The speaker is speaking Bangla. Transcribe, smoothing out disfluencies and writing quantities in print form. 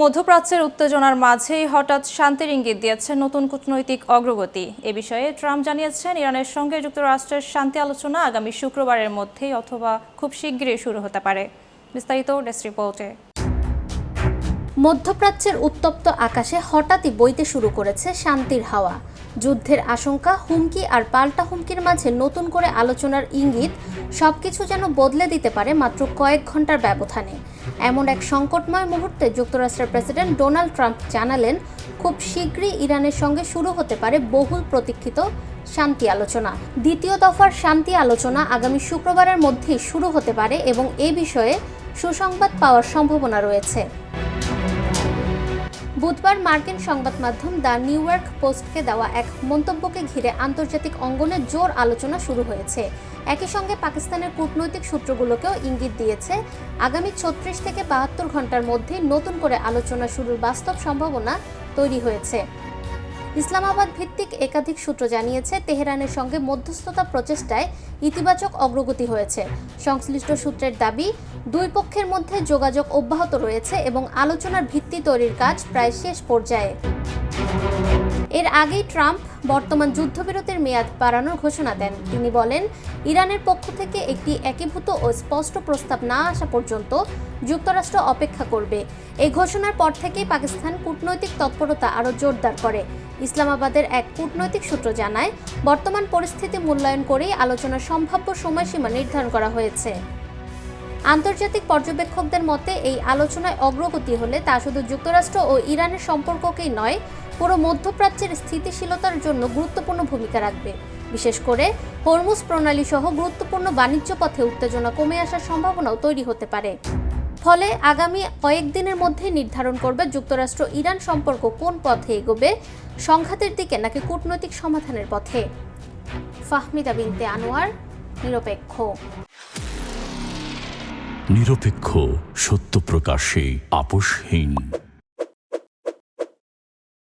মধ্যপ্রাচ্যের উত্তেজনার মাঝেই হঠাৎ শান্তির ইঙ্গিত দিয়েছে নতুন কূটনৈতিক অগ্রগতি। এ বিষয়ে ট্রাম্প জানিয়েছেন, ইরানের সঙ্গে যুক্তরাষ্ট্রের শান্তি আলোচনা আগামী শুক্রবারের মধ্যেই অথবা খুব শীঘ্রই শুরু হতে পারে। বিস্তারিত ডেস্ক রিপোর্টে। মধ্যপ্রাচ্যের উত্তপ্ত আকাশে হঠাৎই বইতে শুরু করেছে শান্তির হাওয়া। যুদ্ধের আশঙ্কা, হুমকি আর পাল্টা হুমকির মাঝে নতুন করে আলোচনার ইঙ্গিত, সবকিছু যেন বদলে দিতে পারে মাত্র কয়েক ঘন্টার ব্যবধানে। এমন এক সংকটময় মুহূর্তে যুক্তরাষ্ট্রের প্রেসিডেন্ট ডোনাল্ড ট্রাম্প জানালেন, খুব শীঘ্রই ইরানের সঙ্গে শুরু হতে পারে বহুল প্রতীক্ষিত শান্তি আলোচনা। দ্বিতীয় দফার শান্তি আলোচনা আগামী শুক্রবারের মধ্যেই শুরু হতে পারে এবং এ বিষয়ে সুসংবাদ পাওয়ার সম্ভাবনা রয়েছে। বুধবার মার্কিন সংবাদ মাধ্যম দ্য নিউ ইয়র্ক পোস্টকে দেওয়া এক মন্তব্যকে ঘিরে আন্তর্জাতিক অঙ্গনে জোর আলোচনা শুরু হয়েছে। একই সঙ্গে পাকিস্তানের কূটনৈতিক সূত্রগুলোকেও ইঙ্গিত দিয়েছে, আগামী 36 থেকে 72 ঘন্টার মধ্যে নতুন করে আলোচনা শুরুর বাস্তব সম্ভাবনা তৈরি হয়েছে। ইসলামাবাদ ভিত্তিক একাধিক সূত্র জানিয়েছে, তেহরানের সঙ্গে মধ্যস্থতা প্রচেষ্টায় ইতিবাচক অগ্রগতি হয়েছে। সংশ্লিষ্ট সূত্রের দাবি, দুই পক্ষের মধ্যে যোগাযোগ অব্যাহত রয়েছে এবং আলোচনার ভিত্তি তৈরির কাজ প্রায় শেষ পর্যায়ে। এর আগেই ট্রাম্প বর্তমান যুদ্ধবিরতির মেয়াদ বাড়ানোর ঘোষণা দেন। তিনি বলেন, ইরানের পক্ষ থেকে একটি একীভূত ও স্পষ্ট প্রস্তাব না আসা পর্যন্ত যুক্তরাষ্ট্র অপেক্ষা করবে। এই ঘোষণার পর থেকেই পাকিস্তান কূটনৈতিক তৎপরতা আরও জোরদার করে। ইসলামাবাদের এক কূটনৈতিক সূত্র জানায়, বর্তমান পরিস্থিতি মূল্যায়ন করেই আলোচনার সম্ভাব্য সময়সীমা নির্ধারণ করা হয়েছে। আন্তর্জাতিক পর্যবেক্ষকদের মতে, এই আলোচনায় অগ্রগতি হলে তা শুধু যুক্তরাষ্ট্র ও ইরানের সম্পর্ককেই নয়, পুরো মধ্যপ্রাচ্যের স্থিতিশীলতার জন্য গুরুত্বপূর্ণ ভূমিকা রাখবে। বিশেষ করে হরমুজ প্রণালী সহ গুরুত্বপূর্ণ বাণিজ্য পথে উত্তেজনা কমে আসার সম্ভাবনাও তৈরি হতে পারে। ফলে আগামী কয়েকদিনের মধ্যে নির্ধারণ করবে যুক্তরাষ্ট্র ইরান সম্পর্ক কোন পথে এগোবে, সংঘাতের দিকে নাকি কূটনৈতিক সমাধানের পথে। ফাহমিদা বিনতে আনোয়ার, নিরপেক্ষ। নিরপেক্ষ, সত্য প্রকাশে আপোষহীন।